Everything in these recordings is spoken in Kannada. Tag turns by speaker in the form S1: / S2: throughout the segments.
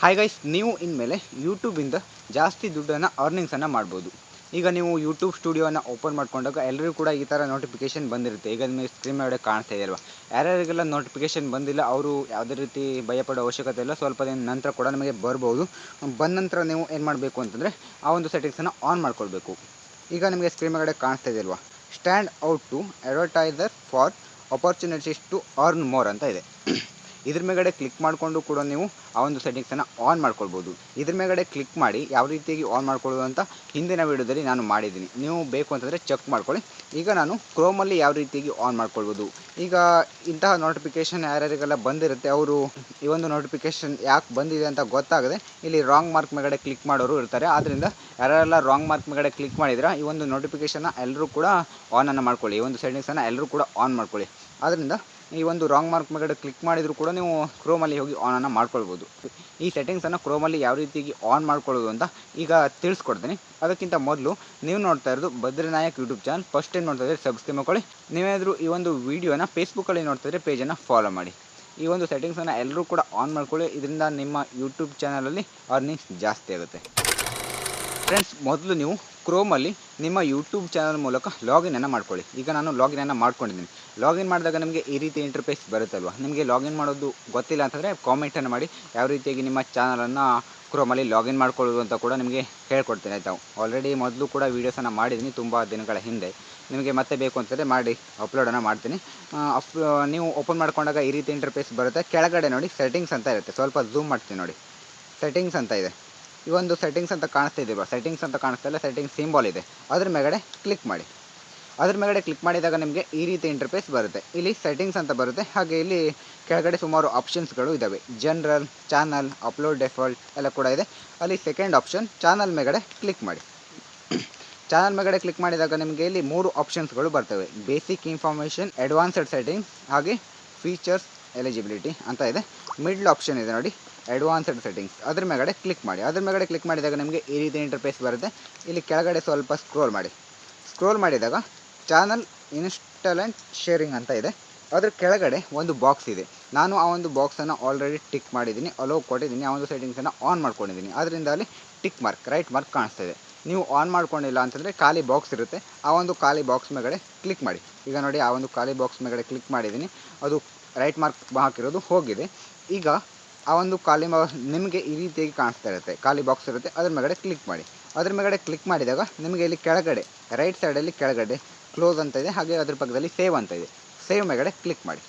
S1: ಹಾಯ್ ಗೈಸ್, ನೀವು ಇನ್ಮೇಲೆ ಯೂಟ್ಯೂಬಿಂದ ಜಾಸ್ತಿ ದುಡ್ಡನ್ನು ಅರ್ನಿಂಗ್ಸನ್ನು ಮಾಡ್ಬೋದು. ಈಗ ನೀವು ಯೂಟ್ಯೂಬ್ ಸ್ಟುಡಿಯೋನ ಓಪನ್ ಮಾಡ್ಕೊಂಡಾಗ ಎಲ್ಲರಿಗೂ ಕೂಡ ಈ ಥರ ನೋಟಿಫಿಕೇಷನ್ ಬಂದಿರುತ್ತೆ. ಈಗ ನಿಮಗೆ ಸ್ಕ್ರೀನ್ ಮೇಲೆ ಕಾಣ್ತಾ ಇದೆ ಅಲ್ವಾ. ಯಾರ್ಯಾರಿಗೆಲ್ಲ ನೋಟಿಫಿಕೇಷನ್ ಬಂದಿಲ್ಲ ಅವರು ಯಾವುದೇ ರೀತಿ ಭಯಪಡೋ ಅವಶ್ಯಕತೆ ಇಲ್ಲ. ಸ್ವಲ್ಪ ದಿನ ನಂತರ ಕೂಡ ನಿಮಗೆ ಬರ್ಬೋದು. ಬಂದ ನಂತರ ನೀವು ಏನು ಮಾಡಬೇಕು ಅಂತಂದರೆ ಆ ಒಂದು ಸೆಟ್ಟಿಂಗ್ಸನ್ನು ಆನ್ ಮಾಡ್ಕೊಳ್ಬೇಕು. ಈಗ ನಿಮಗೆ ಸ್ಕ್ರೀನ್ ಮೇಲೆ ಕಾಣಿಸ್ತಾ ಇದೆ ಅಲ್ವಾ, stand out to advertiser for opportunities to earn more ಅಂತ ಇದೆ. ಇದ್ರ ಮೇಗಡೆ ಕ್ಲಿಕ್ ಮಾಡಿಕೊಂಡು ಕೂಡ ನೀವು ಆ ಒಂದು ಸೆಟ್ಟಿಂಗ್ಸನ್ನು ಆನ್ ಮಾಡ್ಕೊಳ್ಬೋದು. ಇದ್ರ ಮೇಗಡೆ ಕ್ಲಿಕ್ ಮಾಡಿ ಯಾವ ರೀತಿಯಾಗಿ ಆನ್ ಮಾಡ್ಕೊಳ್ಳೋದು ಅಂತ ಹಿಂದಿನ ವೀಡಿಯೋದಲ್ಲಿ ನಾನು ಮಾಡಿದ್ದೀನಿ. ನೀವು ಬೇಕು ಅಂತಂದರೆ ಚೆಕ್ ಮಾಡ್ಕೊಳ್ಳಿ. ಈಗ ನಾನು ಕ್ರೋಮಲ್ಲಿ ಯಾವ ರೀತಿಯಾಗಿ ಆನ್ ಮಾಡ್ಕೊಳ್ಬೋದು. ಈಗ ಇಂತಹ ನೋಟಿಫಿಕೇಷನ್ ಯಾರ್ಯಾರಿಗೆಲ್ಲ ಬಂದಿರುತ್ತೆ ಅವರು ಈ ಒಂದು ನೋಟಿಫಿಕೇಷನ್ ಯಾಕೆ ಬಂದಿದೆ ಅಂತ ಗೊತ್ತಾಗದೆ ಇಲ್ಲಿ ರಾಂಗ್ ಮಾರ್ಕ್ ಮೇಗಡೆ ಕ್ಲಿಕ್ ಮಾಡೋರು ಇರ್ತಾರೆ. ಆದ್ದರಿಂದ ಯಾರೆಲ್ಲ ರಾಂಗ್ ಮಾರ್ಕ್ ಮೇಗಡೆ ಕ್ಲಿಕ್ ಮಾಡಿದ್ರೆ ಈ ಒಂದು ನೋಟಿಫಿಕೇಷನ್ನ ಎಲ್ಲರೂ ಕೂಡ ಆನನ್ನು ಮಾಡ್ಕೊಳ್ಳಿ. ಈ ಒಂದು ಸೆಟ್ಟಿಂಗ್ಸನ್ನು ಎಲ್ಲರೂ ಕೂಡ ಆನ್ ಮಾಡ್ಕೊಳ್ಳಿ. ಆದ್ದರಿಂದ ಈ ಒಂದು ರಾಂಗ್ ಮಾರ್ಕ್ ಮೇಗಡೆ ಕ್ಲಿಕ್ ಮಾಡಿದರೂ ಕೂಡ ನೀವು ಕ್ರೋಮಲ್ಲಿ ಹೋಗಿ ಆನನ್ನು ಮಾಡ್ಕೊಳ್ಬೋದು. ಈ ಸೆಟ್ಟಿಂಗ್ಸನ್ನು ಕ್ರೋಮಲ್ಲಿ ಯಾವ ರೀತಿಯಾಗಿ ಆನ್ ಮಾಡ್ಕೊಳ್ಳೋದು ಅಂತ ಈಗ ತಿಳಿಸ್ಕೊಡ್ತೀನಿ. ಅದಕ್ಕಿಂತ ಮೊದಲು ನೀವು ನೋಡ್ತಾ ಇರೋದು ಬದ್ರಿನಾಯಕ್ ಯೂಟ್ಯೂಬ್ ಚಾನಲ್. ಫಸ್ಟ್ ಟೈಮ್ ನೋಡ್ತಾ ಇದ್ದರೆ ಸಬ್ಸ್ಕ್ರೈಬ್ ಮಾಡ್ಕೊಳ್ಳಿ. ನೀವೇನಾದರೂ ಈ ಒಂದು ವೀಡಿಯೋನ ಫೇಸ್ಬುಕ್ಕಲ್ಲಿ ನೋಡ್ತಾ ಇದ್ದರೆ ಪೇಜನ್ನು ಫಾಲೋ ಮಾಡಿ. ಈ ಒಂದು ಸೆಟ್ಟಿಂಗ್ಸನ್ನು ಎಲ್ಲರೂ ಕೂಡ ಆನ್ ಮಾಡ್ಕೊಳ್ಳಿ. ಇದರಿಂದ ನಿಮ್ಮ ಯೂಟ್ಯೂಬ್ ಚಾನಲಲ್ಲಿ ಅರ್ನಿಂಗ್ಸ್ ಜಾಸ್ತಿ ಆಗುತ್ತೆ. ಫ್ರೆಂಡ್ಸ್, ಮೊದಲು ನೀವು ಕ್ರೋಮಲ್ಲಿ ನಿಮ್ಮ ಯೂಟ್ಯೂಬ್ ಚಾನಲ್ ಮೂಲಕ ಲಾಗಿನನ್ನು ಮಾಡ್ಕೊಳ್ಳಿ. ಈಗ ನಾನು ಲಾಗಿನನ್ನು ಮಾಡ್ಕೊಂಡಿದ್ದೀನಿ. ಲಾಗಿನ್ ಮಾಡಿದಾಗ ನಿಮಗೆ ಈ ರೀತಿ ಇಂಟರ್ಫೇಸ್ ಬರುತ್ತಲ್ವ. ನಿಮಗೆ ಲಾಗಿನ್ ಮಾಡೋದು ಗೊತ್ತಿಲ್ಲ ಅಂತಂದರೆ ಕಾಮೆಂಟನ್ನು ಮಾಡಿ ಯಾವ ರೀತಿಯಾಗಿ ನಿಮ್ಮ ಚಾನಲನ್ನು ಕ್ರೋಮಲ್ಲಿ ಲಾಗಿನ್ ಮಾಡ್ಕೊಳ್ಳೋದು ಅಂತ ಕೂಡ ನಿಮಗೆ ಹೇಳ್ಕೊಡ್ತೀನಿ ಆಯಿತಾ. ಆಲ್ರೆಡಿ ಮೊದಲು ಕೂಡ ವೀಡಿಯೋಸನ್ನು ಮಾಡಿದ್ದೀನಿ ತುಂಬ ದಿನಗಳ ಹಿಂದೆ. ನಿಮಗೆ ಮತ್ತೆ ಬೇಕು ಅಂತಂದರೆ ಮಾಡಿ ಅಪ್ಲೋಡನ್ನು ಮಾಡ್ತೀನಿ. ನೀವು ಓಪನ್ ಮಾಡ್ಕೊಂಡಾಗ ಈ ರೀತಿ ಇಂಟರ್ಫೇಸ್ ಬರುತ್ತೆ. ಕೆಳಗಡೆ ನೋಡಿ ಸೆಟ್ಟಿಂಗ್ಸ್ ಅಂತ ಇರುತ್ತೆ. ಸ್ವಲ್ಪ ಝೂಮ್ ಮಾಡ್ತೀನಿ ನೋಡಿ. ಸೆಟ್ಟಿಂಗ್ಸ್ ಅಂತ ಇದೆ. ಈ ಒಂದು ಸೆಟ್ಟಿಂಗ್ಸ್ ಅಂತ ಕಾಣಿಸ್ತಾ ಇದೆಯಲ್ವ, ಸೆಟ್ಟಿಂಗ್ಸ್ ಅಂತ ಕಾಣಿಸ್ತಾ ಇಲ್ಲ, ಸೆಟ್ಟಿಂಗ್ಸ್ ಸಿಂಬಾಲ್ ಇದೆ. ಅದ್ರ ಮೇಗಡೆ ಕ್ಲಿಕ್ ಮಾಡಿ. ಅದ್ರ ಮೇಗಡೆ ಕ್ಲಿಕ್ ಮಾಡಿದಾಗ ನಿಮಗೆ ಈ ರೀತಿ ಇಂಟರ್ಫೇಸ್ ಬರುತ್ತೆ. ಇಲ್ಲಿ ಸೆಟ್ಟಿಂಗ್ಸ್ ಅಂತ ಬರುತ್ತೆ. ಹಾಗೆ ಇಲ್ಲಿ ಕೆಳಗಡೆ ಸುಮಾರು ಆಪ್ಷನ್ಸ್ಗಳು ಇದ್ದಾವೆ. ಜನರಲ್, ಚಾನಲ್, ಅಪ್ಲೋಡ್ ಡೆಫಾಲ್ಟ್ ಎಲ್ಲ ಕೂಡ ಇದೆ. ಅಲ್ಲಿ ಸೆಕೆಂಡ್ ಆಪ್ಷನ್ ಚಾನಲ್ ಮೇಗಡೆ ಕ್ಲಿಕ್ ಮಾಡಿ. ಚಾನಲ್ ಮೇಗಡೆ ಕ್ಲಿಕ್ ಮಾಡಿದಾಗ ನಿಮಗೆ ಇಲ್ಲಿ 3 ಆಪ್ಷನ್ಸ್ಗಳು ಬರ್ತವೆ. ಬೇಸಿಕ್ ಇನ್ಫಾರ್ಮೇಷನ್, ಅಡ್ವಾನ್ಸ್ಡ್ ಸೆಟ್ಟಿಂಗ್ಸ್ ಹಾಗೆ ಫೀಚರ್ಸ್ ಎಲಿಜಿಬಿಲಿಟಿ ಅಂತ ಇದೆ. ಮಿಡ್ಲ್ ಆಪ್ಷನ್ ಇದೆ ನೋಡಿ, ಅಡ್ವಾನ್ಸ್ಡ್ ಸೆಟ್ಟಿಂಗ್ಸ್. ಅದ್ರ ಮೇಗಡೆ ಕ್ಲಿಕ್ ಮಾಡಿ. ಅದ್ರ ಮೇಗಡೆ ಕ್ಲಿಕ್ ಮಾಡಿದಾಗ ನಿಮಗೆ ಈ ರೀತಿ ಇಂಟರ್ಫೇಸ್ ಬರುತ್ತೆ. ಇಲ್ಲಿ ಕೆಳಗಡೆ ಸ್ವಲ್ಪ ಸ್ಕ್ರೋಲ್ ಮಾಡಿ. ಸ್ಕ್ರೋಲ್ ಮಾಡಿದಾಗ ಚಾನಲ್ ಇನ್ಸ್ಟಾಲ್ ಆ್ಯಂಡ್ ಶೇರಿಂಗ್ ಅಂತ ಇದೆ. ಅದ್ರ ಕೆಳಗಡೆ ಒಂದು ಬಾಕ್ಸ್ ಇದೆ. ನಾನು ಆ ಒಂದು ಬಾಕ್ಸನ್ನು ಆಲ್ರೆಡಿ ಟಿಕ್ ಮಾಡಿದ್ದೀನಿ, ಅಲೋ ಕೊಟ್ಟಿದ್ದೀನಿ. ಆ ಒಂದು ಸೆಟ್ಟಿಂಗ್ಸನ್ನು ಆನ್ ಮಾಡ್ಕೊಂಡಿದ್ದೀನಿ. ಅದರಿಂದ ಅಲ್ಲಿ ಟಿಕ್ ಮಾರ್ಕ್, ರೈಟ್ ಮಾರ್ಕ್ ಕಾಣಿಸ್ತಾ ಇದೆ. ನೀವು ಆನ್ ಮಾಡ್ಕೊಂಡಿಲ್ಲ ಅಂತಂದರೆ ಖಾಲಿ ಬಾಕ್ಸ್ ಇರುತ್ತೆ. ಆ ಒಂದು ಖಾಲಿ ಬಾಕ್ಸ್ ಮೇಗಡೆ ಕ್ಲಿಕ್ ಮಾಡಿ. ಈಗ ನೋಡಿ, ಆ ಒಂದು ಖಾಲಿ ಬಾಕ್ಸ್ ಮೇಗಡೆ ಕ್ಲಿಕ್ ಮಾಡಿದ್ದೀನಿ. ಅದು ರೈಟ್ ಮಾರ್ಕ್ ಹಾಕಿರೋದು ಹೋಗಿದೆ. ಈಗ ಆ ಒಂದು ಖಾಲಿ ನಿಮಗೆ ಈ ರೀತಿಯಾಗಿ ಕಾಣಿಸ್ತಾ ಇರುತ್ತೆ. ಖಾಲಿ ಬಾಕ್ಸ್ ಇರುತ್ತೆ. ಅದ್ರ ಮೇಗಡೆ ಕ್ಲಿಕ್ ಮಾಡಿ. ಅದ್ರ ಮೇಗಡೆ ಕ್ಲಿಕ್ ಮಾಡಿದಾಗ ನಿಮಗೆ ಇಲ್ಲಿ ಕೆಳಗಡೆ ರೈಟ್ ಸೈಡಲ್ಲಿ ಕೆಳಗಡೆ ಕ್ಲೋಸ್ ಅಂತ ಇದೆ. ಹಾಗೆ ಅದ್ರ ಪಕ್ಕದಲ್ಲಿ ಸೇವ್ ಅಂತ ಇದೆ. ಸೇವ್ ಮೇಗಡೆ ಕ್ಲಿಕ್ ಮಾಡಿ.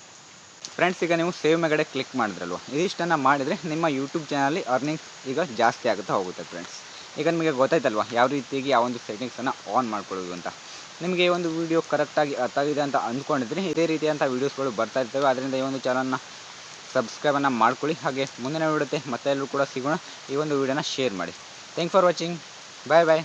S1: ಫ್ರೆಂಡ್ಸ್, ಈಗ ನೀವು ಸೇವ್ ಮೇಗಡೆ ಕ್ಲಿಕ್ ಮಾಡಿದ್ರಲ್ವ, ಇದಿಷ್ಟನ್ನು ಮಾಡಿದರೆ ನಿಮ್ಮ ಯೂಟ್ಯೂಬ್ ಚಾನಲಲ್ಲಿ ಅರ್ನಿಂಗ್ಸ್ ಈಗ ಜಾಸ್ತಿ ಆಗುತ್ತಾ ಹೋಗುತ್ತೆ. ಫ್ರೆಂಡ್ಸ್, ಈಗ ನಿಮಗೆ ಗೊತ್ತಾಯ್ತಲ್ವ ಯಾವ ರೀತಿಯಾಗಿ ಆ ಒಂದು ಸೆಟ್ಟಿಂಗ್ಸನ್ನು ಆನ್ ಮಾಡ್ಕೊಳ್ಳೋದು ಅಂತ. ನಿಮಗೆ ಈ ಒಂದು ವೀಡಿಯೋ ಕರೆಕ್ಟಾಗಿ ಅರ್ಥ ಆಗಿದೆ ಅಂತ ಅಂದ್ಕೊಂಡಿದ್ರೆ ಇದೇ ರೀತಿಯಂಥ ವೀಡಿಯೋಸ್ಗಳು ಬರ್ತಾ ಇರ್ತವೆ. ಅದರಿಂದ ಈ ಒಂದು ಚಾನಲ್ನ ಸಬ್ಸ್ಕ್ರೈಬನ್ನು ಮಾಡ್ಕೊಳ್ಳಿ. ಹಾಗೆ ಮುಂದಿನ ವಿಡಿಯೋತೆ ಮತ್ತೆ ಎಲ್ಲರೂ ಕೂಡ ಸಿಗೋಣ. ಈ ಒಂದು ವಿಡಿಯೋನ ಶೇರ್ ಮಾಡಿ. Thank for watching. Bye bye.